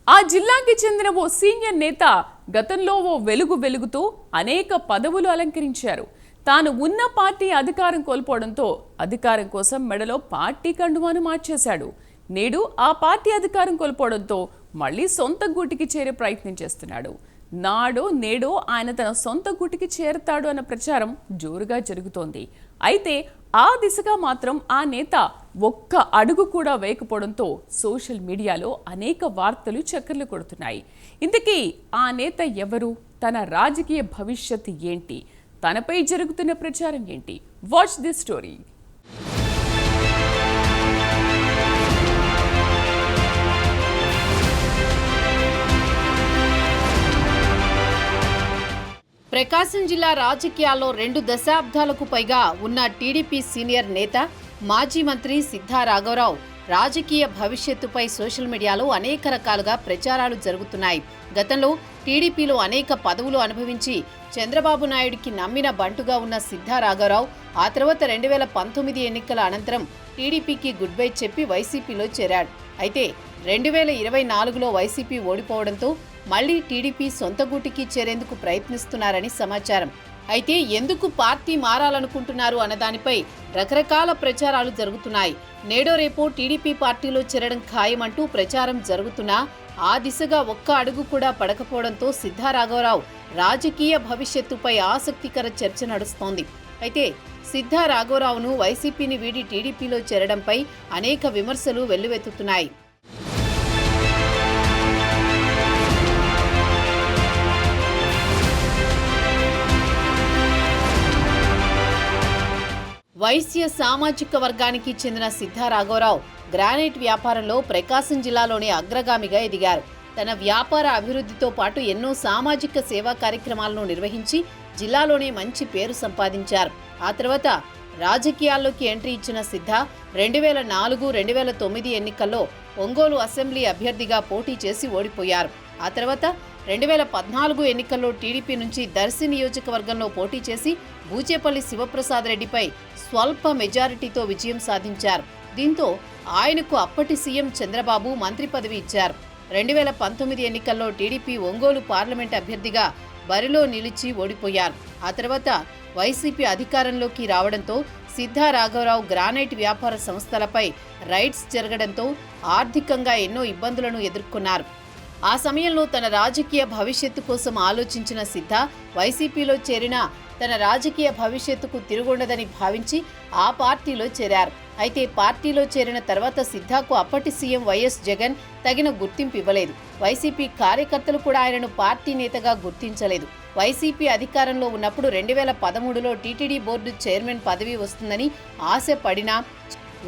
ఆ జిల్లాకి చెందిన ఓ సీనియర్ నేత గతంలో ఓ వెలుగుతూ అనేక పదవులు అలంకరించారు. తాను ఉన్న పార్టీ అధికారం కోల్పోవడంతో అధికారం కోసం మెడలో పార్టీ కండువాను మార్చేశాడు. నేడు ఆ పార్టీ అధికారం కోల్పోవడంతో మళ్ళీ సొంత గూటికి చేరే ప్రయత్నం చేస్తున్నాడు. నాడో నేడో ఆయన తన సొంత గూటికి చేరతాడు అన్న ప్రచారం జోరుగా జరుగుతోంది. అయితే ఆ దిశగా మాత్రం ఆ నేత ఒక్క అడుగు కూడా వేయకపోవడంతో సోషల్ మీడియాలో అనేక వార్తలు చక్కర్లు కొడుతున్నాయి. ఇంతకీ ఆ నేత ఎవరు? తన రాజకీయ భవిష్యత్తు ఏంటి? తనపై జరుగుతున్న ప్రచారం ఏంటి? Watch this story. ప్రకాశం జిల్లా రాజకీయాల్లో 2 దశాబ్దాలకు పైగా ఉన్న టీడీపీ సీనియర్ నేత మాజీ మంత్రి సిద్ధా రాఘవరావు రాజకీయ భవిష్యత్తుపై సోషల్ మీడియాలో అనేక రకాలుగా ప్రచారాలు జరుగుతున్నాయి. గతంలో టీడీపీలో అనేక పదవులు అనుభవించి చంద్రబాబు నాయుడికి నమ్మిన బంటుగా ఉన్న సిద్ధా రాఘవరావు ఆ తర్వాత 2019 ఎన్నికల అనంతరం టీడీపీకి గుడ్ బై చెప్పి వైసీపీలో చేరాడు. అయితే 2024లో వైసీపీ ఓడిపోవడంతో మళ్లీ టీడీపీ సొంత గూటికి చేరేందుకు ప్రయత్నిస్తున్నారని సమాచారం. అయితే ఎందుకు పార్టీ మారాలనుకుంటున్నారు అన్నదానిపై రకరకాల ప్రచారాలు జరుగుతున్నాయి. నేడో రేపో టీడీపీ పార్టీలో చేరడం ఖాయమంటూ ప్రచారం జరుగుతున్నా ఆ దిశగా ఒక్క అడుగు కూడా పడకపోవడంతో సిద్ధా రాఘవరావు రాజకీయ భవిష్యత్తుపై ఆసక్తికర చర్చ నడుస్తోంది. అయితే సిద్ధా రాఘవరావును వైసీపీని వీడి టీడీపీలో చేరడంపై అనేక విమర్శలు వెల్లువెత్తుతున్నాయి. వైశ్య సామాజిక వర్గానికి చెందిన సిద్ధా రాఘవరావు గ్రానైట్ వ్యాపారంలో ప్రకాశం జిల్లాలోని అగ్రగామిగా ఎదిగారు. తన వ్యాపార అభివృద్ధితో పాటు ఎన్నో సామాజిక సేవా కార్యక్రమాలను నిర్వహించి జిల్లాలోనే మంచి పేరు సంపాదించారు. ఆ తర్వాత రాజకీయాల్లోకి ఎంట్రీ ఇచ్చిన సిద్ధా 2004-2009 ఎన్నికల్లో ఒంగోలు అసెంబ్లీ అభ్యర్థిగా పోటీ చేసి ఓడిపోయారు. ఆ తర్వాత 2014 ఎన్నికల్లో టీడీపీ నుంచి దర్శి నియోజకవర్గంలో పోటీ చేసి బూచేపల్లి శివప్రసాద్ రెడ్డిపై స్వల్ప మెజారిటీతో విజయం సాధించారు. దీంతో ఆయనకు అప్పటి సీఎం చంద్రబాబు మంత్రి పదవి ఇచ్చారు. 2019 ఎన్నికల్లో టీడీపీ ఒంగోలు పార్లమెంట్ అభ్యర్థిగా బరిలో నిలిచి ఓడిపోయారు. ఆ తర్వాత వైసీపీ అధికారంలోకి రావడంతో సిద్ధా రాఘవరావు గ్రానైట్ వ్యాపార సంస్థలపై రైడ్స్ జరగడంతో ఆర్థికంగా ఎన్నో ఇబ్బందులను ఎదుర్కొన్నారు. ఆ సమయంలో తన రాజకీయ భవిష్యత్తు కోసం ఆలోచించిన సిద్ధా వైసీపీలో చేరినా తన రాజకీయ భవిష్యత్తుకు తిరుగుండదని భావించి ఆ పార్టీలో చేరారు. అయితే పార్టీలో చేరిన తర్వాత సిద్ధాకు అప్పటి సీఎం వైఎస్ జగన్ తగిన గుర్తింపు ఇవ్వలేదు. వైసీపీ కార్యకర్తలు కూడా ఆయనను పార్టీ నేతగా గుర్తించలేదు. వైసీపీ అధికారంలో ఉన్నప్పుడు 2013లో టీటీడీ బోర్డు చైర్మన్ పదవి వస్తుందని ఆశపడినా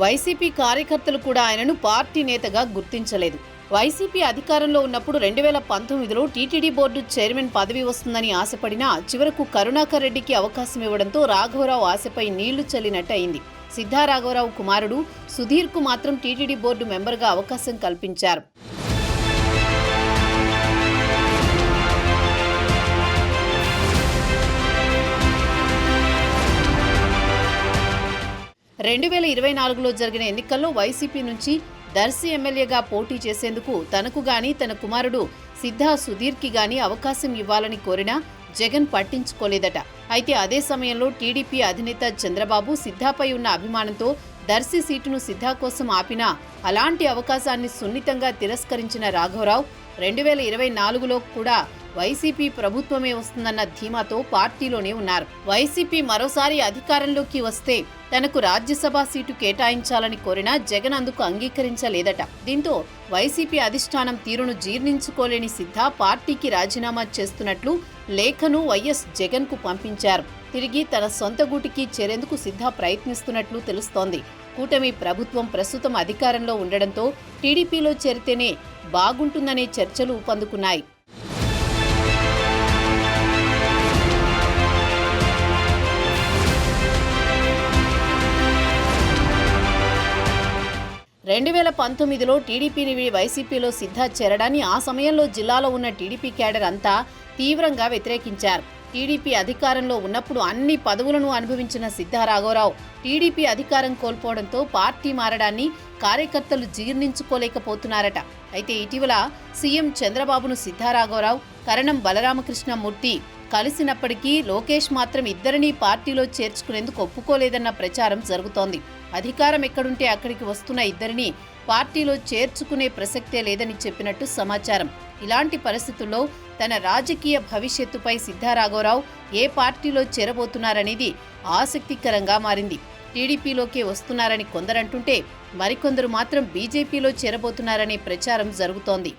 వైసీపీ కార్యకర్తలు కూడా ఆయనను పార్టీ నేతగా గుర్తించలేదు. వైసీపీ అధికారంలో ఉన్నప్పుడు 2019లో టీటీడీ బోర్డు చైర్మన్ పదవి వస్తుందని ఆశపడినా చివరకు కరుణాకర్ రెడ్డికి అవకాశం ఇవ్వడంతో రాఘవరావు ఆశపై నీళ్లు చల్లినట్టు అయింది. సిద్ధా రాఘవరావు కుమారుడు సుధీర్కు మాత్రం టీటీడీ బోర్డు మెంబర్గా అవకాశం కల్పించారు. రెండు 2024లో జరిగిన ఎన్నికల్లో వైసీపీ నుంచి దర్శి ఎమ్మెల్యేగా పోటీ చేసేందుకు తనకు గాని తన కుమారుడు సిద్ధా సుధీర్కి గాని అవకాశం ఇవ్వాలని కోరినా జగన్ పట్టించుకోలేదట. అయితే అదే సమయంలో టీడీపీ అధినేత చంద్రబాబు సిద్ధాపై ఉన్న అభిమానంతో దర్శి సీటును సిద్ధా కోసం ఆపినా అలాంటి అవకాశాన్ని సున్నితంగా తిరస్కరించిన రాఘవరావు 2024లో కూడా వైసీపీ ప్రభుత్వమే వస్తుందన్న ధీమాతో పార్టీలోనే ఉన్నారు. వైసీపీ మరోసారి అధికారంలోకి వస్తే తనకు రాజ్యసభ సీటు కేటాయించాలని కోరినా జగన్ అందుకు అంగీకరించలేదట. దీంతో వైసీపీ అధిష్టానం తీరును జీర్ణించుకోలేని సిద్ధా పార్టీకి రాజీనామా చేస్తున్నట్లు లేఖను వైఎస్ జగన్ కు పంపించారు. తిరిగి తన సొంత గూటికి చేరేందుకు సిద్ధా ప్రయత్నిస్తున్నట్లు తెలుస్తోంది. కూటమి ప్రభుత్వం ప్రస్తుతం అధికారంలో ఉండడంతో టీడీపీలో చేరితేనే బాగుంటుందనే చర్చలు ఊపందుకున్నాయి. రెండు 2019లో టీడీపీని వీడి వైసీపీలో సిద్ధా చేరడాన్ని ఆ సమయంలో జిల్లాలో ఉన్న టీడీపీ క్యాడర్ అంతా తీవ్రంగా వ్యతిరేకించారు. టీడీపీ అధికారంలో ఉన్నప్పుడు అన్ని పదవులను అనుభవించిన సిద్ధారాఘవరావు టీడీపీ అధికారం కోల్పోవడంతో పార్టీ మారడాన్ని కార్యకర్తలు జీర్ణించుకోలేకపోతున్నారట. అయితే ఇటీవల సీఎం చంద్రబాబును సిద్ధారాఘవరావు, కరణం బలరామకృష్ణమూర్తి కలిసినప్పటికీ లోకేష్ మాత్రం ఇద్దరినీ పార్టీలో చేర్చుకునేందుకు ఒప్పుకోలేదన్న ప్రచారం జరుగుతోంది. అధికారం ఎక్కడుంటే అక్కడికి వస్తున్న ఇద్దరినీ పార్టీలో చేర్చుకునే ప్రసక్తే లేదని చెప్పినట్టు సమాచారం. ఇలాంటి పరిస్థితుల్లో తన రాజకీయ భవిష్యత్తుపై సిద్ధారాఘవరావు ఏ పార్టీలో చేరబోతున్నారనేది ఆసక్తికరంగా మారింది. టీడీపీలోకి వస్తున్నారని కొందరంటుంటే మరికొందరు మాత్రం బీజేపీలో చేరబోతున్నారనే ప్రచారం జరుగుతోంది.